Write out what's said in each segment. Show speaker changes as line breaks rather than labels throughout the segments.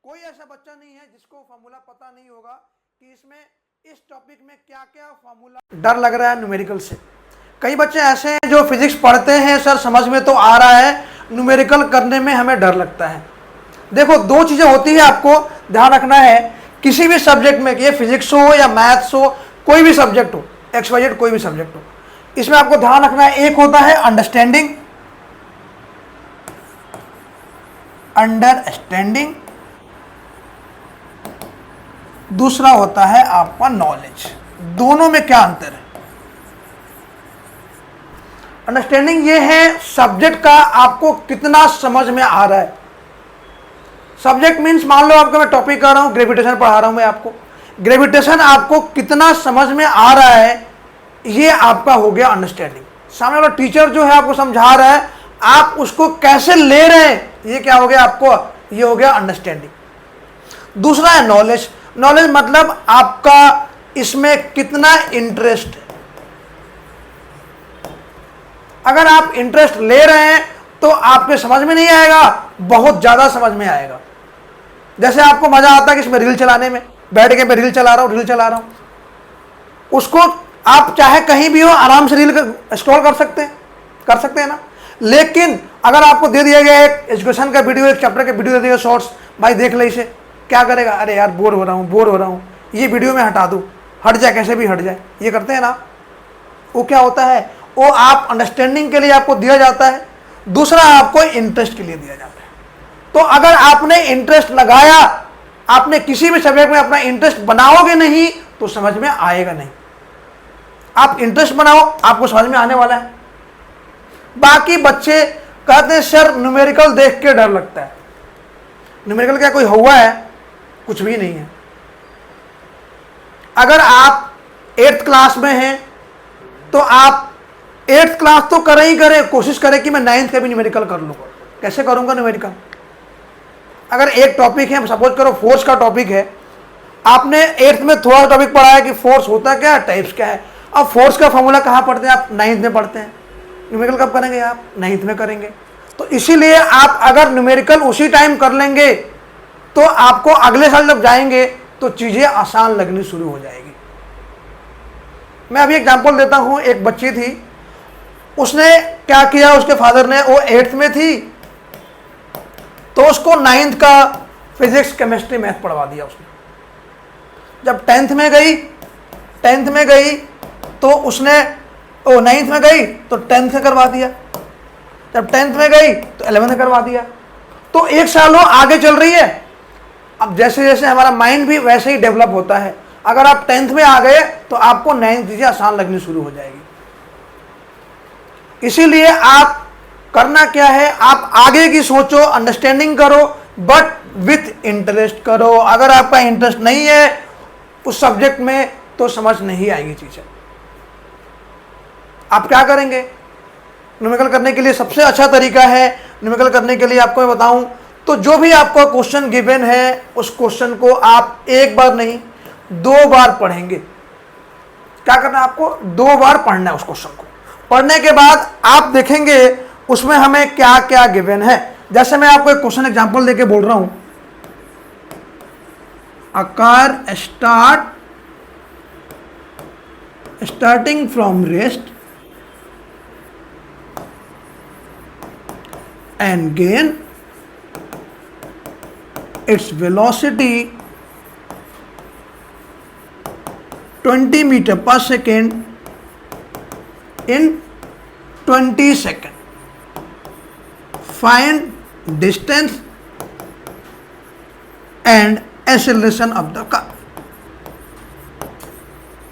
कोई ऐसा बच्चा नहीं है जिसको फॉर्मूला पता नहीं होगा कि इसमें इस टॉपिक में क्या क्या फॉर्मूला। डर लग रहा है न्यूमेरिकल से। कई बच्चे ऐसे हैं जो फिजिक्स पढ़ते हैं, सर समझ में तो आ रहा है, न्यूमेरिकल करने में हमें डर लगता है। देखो दो चीज़ें होती है, आपको ध्यान रखना है किसी भी सब्जेक्ट में, ये फिजिक्स हो या मैथ्स हो, कोई भी सब्जेक्ट हो, XYZ कोई भी सब्जेक्ट हो, इसमें आपको ध्यान रखना है, एक होता है अंडरस्टैंडिंग, दूसरा होता है आपका नॉलेज। दोनों में क्या अंतर है? अंडरस्टैंडिंग ये है सब्जेक्ट का आपको कितना समझ में आ रहा है। सब्जेक्ट मीन्स मान लो आपको मैं टॉपिक कर रहा हूं, ग्रेविटेशन पढ़ा रहा हूं मैं आपको, ग्रेविटेशन आपको कितना समझ में आ रहा है, ये आपका हो गया अंडरस्टैंडिंग। सामने वाला टीचर जो है आपको समझा रहा है, आप उसको कैसे ले रहे हैं, ये क्या हो गया आपको, ये हो गया अंडरस्टैंडिंग। दूसरा है नॉलेज। नॉलेज मतलब आपका इसमें कितना इंटरेस्ट है। अगर आप इंटरेस्ट ले रहे हैं तो आपके समझ में नहीं आएगा, बहुत ज्यादा समझ में आएगा। जैसे आपको मजा आता है कि इसमें रील चलाने में, बैठ के मैं रील चला रहा हूं, उसको आप चाहे कहीं भी हो आराम से रील स्क्रॉल कर सकते हैं ना। लेकिन अगर आपको दे दिया गया एक एजुकेशन का वीडियो, एक चैप्टर का वीडियो दे दिया शॉर्ट्स, भाई देख ले इसे, क्या करेगा, अरे यार बोर हो रहा हूं, ये वीडियो में हटा दूं, हट जाए, कैसे भी हट जाए, ये करते हैं ना। वो क्या होता है, वो आप अंडरस्टैंडिंग के लिए आपको दिया जाता है, दूसरा आपको इंटरेस्ट के लिए दिया जाता है। तो अगर आपने इंटरेस्ट लगाया, आपने किसी भी सब्जेक्ट में अपना इंटरेस्ट बनाओगे नहीं तो समझ में आएगा नहीं। आप इंटरेस्ट बनाओ, आपको समझ में आने वाला है। बाकी बच्चे कहते हैं सर न्यूमेरिकल देख के डर लगता है। न्यूमेरिकल क्या कोई हुआ है? कुछ भी नहीं है। अगर आप 8th क्लास में हैं तो आप 8th क्लास तो करें ही करें, कोशिश करें कि मैं 9th का भी न्यूमेरिकल कर लूँ। कैसे करूँगा न्यूमेरिकल? अगर एक टॉपिक है, सपोज करो फोर्स का टॉपिक है, आपने 8th में थोड़ा टॉपिक पढ़ा है कि फोर्स होता क्या है, टाइप्स क्या है। अब फोर्स का फॉर्मूला कहाँ पढ़ते हैं आप? 9th में पढ़ते हैं। न्यूमेरिकल कब करेंगे आप? 9th में करेंगे। तो इसीलिए आप अगर न्यूमेरिकल उसी टाइम कर लेंगे तो आपको अगले साल जब जाएंगे तो चीज़ें आसान लगनी शुरू हो जाएगी। मैं अभी एग्जांपल देता हूँ। एक बच्ची थी, उसने क्या किया, उसके फादर ने, वो 8th में थी तो उसको 9th का फिजिक्स केमिस्ट्री मैथ पढ़वा दिया उसने। जब 10th में गई तो उसने 9th में गई तो 10th का करवा दिया, जब 10th में गई तो 11th करवा दिया। तो एक साल वो आगे चल रही है। अब जैसे जैसे हमारा माइंड भी वैसे ही डेवलप होता है। अगर आप 10th में आ गए तो आपको 9th चीजें आसान लगनी शुरू हो जाएगी। इसीलिए आप करना क्या है, आप आगे की सोचो, अंडरस्टैंडिंग करो, बट विथ इंटरेस्ट करो। अगर आपका इंटरेस्ट नहीं है उस सब्जेक्ट में तो समझ नहीं आएगी चीजें। आप क्या करेंगे न्यूमेरिकल करने के लिए? सबसे अच्छा तरीका है न्यूमेरिकल करने के लिए, आपको मैं बताऊं तो जो भी आपको क्वेश्चन गिवन है उस क्वेश्चन को आप एक बार नहीं 2 बार पढ़ेंगे। क्या करना है आपको? 2 बार पढ़ना है उस क्वेश्चन को। पढ़ने के बाद आप देखेंगे उसमें हमें क्या क्या गिवन है। जैसे मैं आपको एक क्वेश्चन एग्जांपल देके बोल रहा हूं, a car starting from rest and gain its velocity 20 meter per second in 20 seconds. Find distance and acceleration of the car.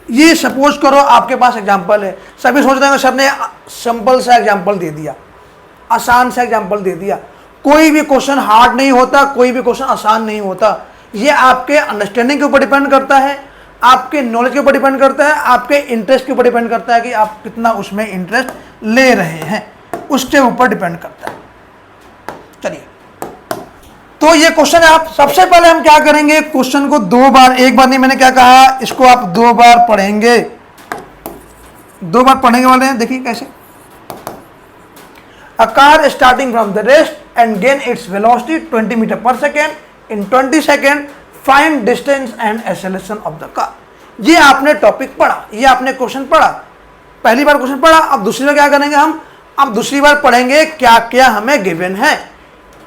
ये सपोज करो आपके पास एग्जाम्पल है। सभी सोच रहे हैं सर ने सिंपल सा एग्जाम्पल दे दिया, आसान सा एग्जाम्पल दे दिया। कोई भी क्वेश्चन हार्ड नहीं होता, कोई भी क्वेश्चन आसान नहीं होता। ये आपके अंडरस्टैंडिंग के ऊपर डिपेंड करता है, आपके नॉलेज के ऊपर डिपेंड करता है, आपके इंटरेस्ट के ऊपर डिपेंड करता है कि आप कितना उसमें इंटरेस्ट ले रहे हैं, उसके ऊपर डिपेंड करता है। चलिए, तो ये क्वेश्चन है। आप सबसे पहले हम क्या करेंगे, क्वेश्चन को 2 बार, एक बार नहीं, मैंने क्या कहा, इसको आप 2 बार पढ़ेंगे। 2 बार पढ़ेंगे वाले हैं। देखिए कैसे, a car starting from the rest and gain its velocity 20 meter per second in 20 second find distance and acceleration of the car. ये आपने टॉपिक पढ़ा, ये आपने क्वेश्चन पढ़ा, पहली बार क्वेश्चन पढ़ा। अब दूसरी बार क्या करेंगे हम, अब दूसरी बार पढ़ेंगे क्या क्या हमें गिवन है।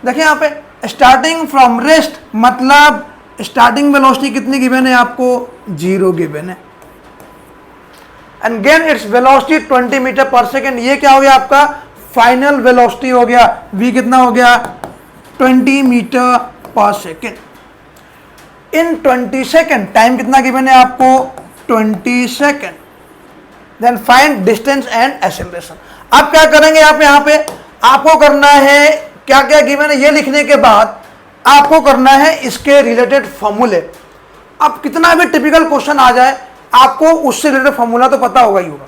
देखिए यहाँ पे स्टार्टिंग फ्रॉम रेस्ट, मतलब स्टार्टिंग वेलोसिटी कितनी गिवन है आपको, 0 गिवन है। And gain its velocity 20 metre per second, ये क्या हो गया आपका फाइनल वेलोसिटी हो गया, v कितना हो गया 20 metre per second in 20 second. Time कितना गिवन है आपको 20 second. Then find distance and acceleration. अब क्या करेंगे आप यहाँ पे, आपको करना है क्या क्या गिवन है ये लिखने के बाद आपको करना है इसके रिलेटेड फॉर्मूले। अब कितना भी टिपिकल क्वेश्चन आ जाए आपको उससे रिलेटेड फॉर्मूला तो पता होगा ही होगा।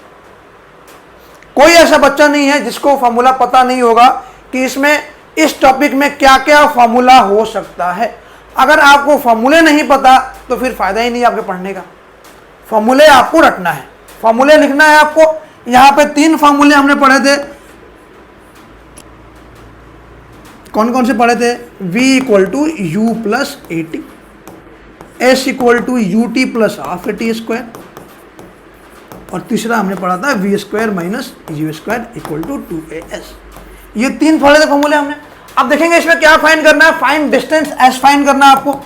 कोई ऐसा बच्चा नहीं है जिसको फॉर्मूला पता नहीं होगा कि इसमें इस टॉपिक में क्या क्या फॉर्मूला हो सकता है। अगर आपको फॉर्मूले नहीं पता तो फिर फायदा ही नहीं आपके पढ़ने का। फॉर्मूले आपको रटना है, फॉर्मूले लिखना है आपको। यहां पे 3 फॉर्मूले हमने पढ़े थे, कौन कौन से पढ़े थे, v equal to u plus a t, s equal to u t plus half a t square, और तीसरा हमने पढ़ा था v square minus u square equal to 2as। ये 3 पढ़े थे फॉर्मूले हमने। अब देखेंगे इसमें क्या फाइंड करना है, फाइंड डिस्टेंस एस फाइंड करना है आपको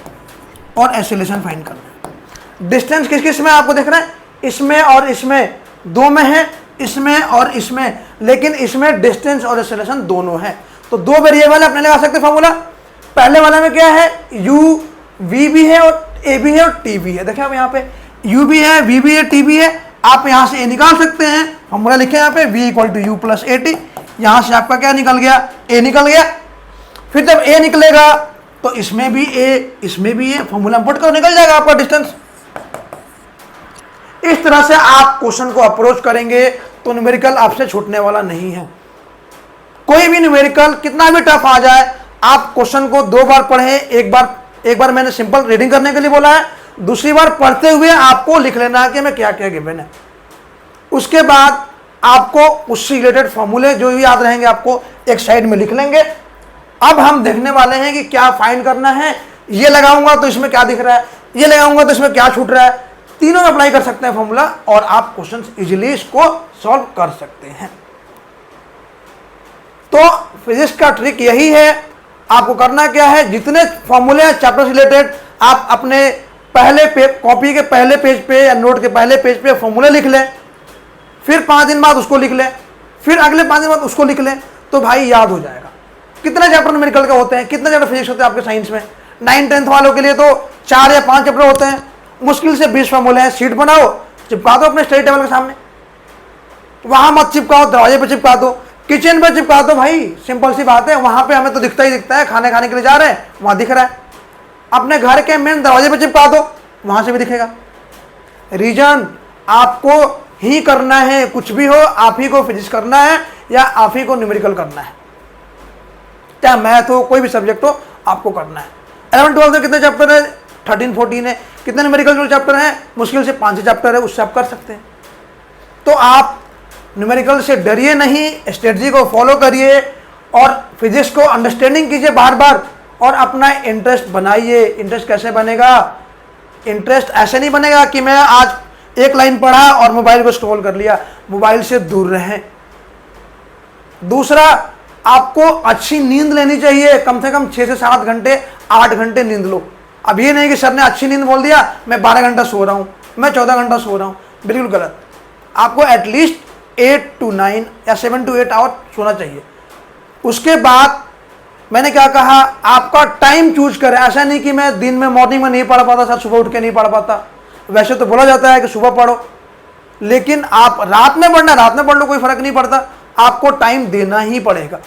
और एक्सेलरेशन फाइंड करना है। डिस्टेंस किस किस में आपको देख रहा है, इसमें और इसमें, 2 में है, इसमें और इसमें, लेकिन इसमें डिस्टेंस और एक्सेलरेशन दोनों है। तो 2 वेरिएबल अपने लगा सकते फॉर्मूला। पहले वाले में क्या है, u v भी है और a भी है और t भी है। देखिए आप यहाँ पे u भी है, v भी है, t भी है। आप यहाँ से a निकाल सकते हैं, फॉर्मूला लिखे यहाँ पे v equal to u plus a t. यहाँ से आपका क्या निकल गया, a निकल गया। फिर जब a निकलेगा तो इसमें भी a, इसमें भी a, फॉर्मूला पुट कर निकल जाएगा आपका डिस्टेंस। इस तरह से आप क्वेश्चन को अप्रोच करेंगे तो न्यूमेरिकल आपसे छूटने वाला नहीं है। कोई भी न्यूमेरिकल कितना भी टफ आ जाए, आप क्वेश्चन को 2 बार पढ़े, एक बार मैंने सिंपल रीडिंग करने के लिए बोला है, दूसरी बार पढ़ते हुए आपको लिख लेना है कि मैं क्या क्या गिवन है। उसके बाद आपको उससे रिलेटेड फॉर्मूले जो भी याद रहेंगे आपको एक साइड में लिख लेंगे। अब हम देखने वाले हैं कि क्या फाइंड करना है। ये लगाऊंगा तो इसमें क्या दिख रहा है, ये लगाऊंगा तो इसमें क्या छूट रहा है, तीनों में अप्लाई कर सकते हैं फॉर्मूला और आप क्वेश्चन इजीली इसको सॉल्व कर सकते हैं। तो फिजिक्स का ट्रिक यही है, आपको करना क्या है, जितने फॉर्मूले हैं चैप्टर से रिलेटेड आप अपने पहले कॉपी के पहले पेज पे या नोट के पहले पेज पे फॉर्मूले लिख लें, फिर 5 दिन बाद उसको लिख लें, फिर अगले 5 दिन बाद उसको लिख लें, तो भाई याद हो जाएगा। कितने चैप्टर न्यूमेरिकल के होते हैं, कितने चैप्टर फिजिक्स होते हैं आपके साइंस में, 9th-10th वालों के लिए तो 4 या 5 चैप्टर होते हैं, मुश्किल से 20 फॉर्मूले हैं। शीट बनाओ, चिपका दो अपने स्टडी टेबल के सामने, वहां मत चिपकाओ, दरवाजे पे चिपका दो, किचन पे चिपका दो। भाई सिंपल सी बात है, वहां पे हमें तो दिखता ही दिखता है, खाने के लिए जा रहे हैं वहां दिख रहा है। अपने घर के मेन दरवाजे पे चिपका दो, वहां से भी दिखेगा। रीजन आपको ही करना है, कुछ भी हो आप ही को फिजिक्स करना है या आप ही को न्यूमेरिकल करना है, चाहे मैथ हो कोई भी सब्जेक्ट हो आपको करना है। 11th-12th में कितने चैप्टर है, 13-14 है। कितने न्यूमेरिकल चैप्टर हैं, मुश्किल से 5 चैप्टर है, उससे आप कर सकते हैं। तो आप न्यूमेरिकल से डरिए नहीं, स्ट्रेटजी को फॉलो करिए और फिजिक्स को अंडरस्टैंडिंग कीजिए बार बार और अपना इंटरेस्ट बनाइए। इंटरेस्ट कैसे बनेगा, इंटरेस्ट ऐसे नहीं बनेगा कि मैं आज एक लाइन पढ़ा और मोबाइल को स्क्रॉल कर लिया। मोबाइल से दूर रहें। दूसरा, आपको अच्छी नींद लेनी चाहिए, कम से कम 6 से 7 घंटे, 8 घंटे नींद लो। अब ये नहीं कि सर ने अच्छी नींद बोल दिया मैं 12 घंटा सो रहा हूँ, मैं 14 घंटा सो रहा हूँ, बिल्कुल गलत। आपको एटलीस्ट 8 to 9 या 7 to 8 आवर सोना चाहिए। उसके बाद मैंने क्या कहा, आपका टाइम चूज करें। ऐसा नहीं कि मैं दिन में मॉर्निंग में नहीं पढ़ पाता सर, सुबह उठ के नहीं पढ़ पाता। वैसे तो बोला जाता है कि सुबह पढ़ो, लेकिन आप रात में पढ़ना, रात में पढ़ लो, कोई फर्क नहीं पड़ता, आपको टाइम देना ही पड़ेगा।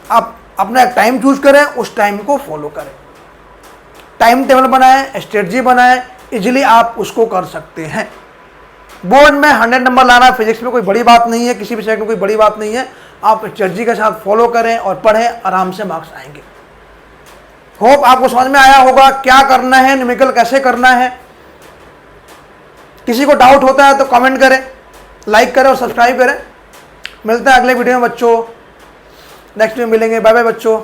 आप अपना एक टाइम चूज करें, उस टाइम को फॉलो करें, टाइम टेबल बनाएं, स्ट्रेटजी बनाएं, इजीली आप उसको कर सकते हैं। बोर्ड में 100 नंबर लाना फिजिक्स में कोई बड़ी बात नहीं है, किसी भी सब्जेक्ट में कोई बड़ी बात नहीं है। आप स्ट्रेटजी के साथ फॉलो करें और पढ़ें, आराम से मार्क्स आएंगे। होप आपको समझ में आया होगा क्या करना है, न्यूमेरिकल कैसे करना है। किसी को डाउट होता है तो कमेंट करें, लाइक करें और सब्सक्राइब करें। मिलते हैं अगले वीडियो में बच्चों, नेक्स्ट में मिलेंगे। बाय बाय बच्चों।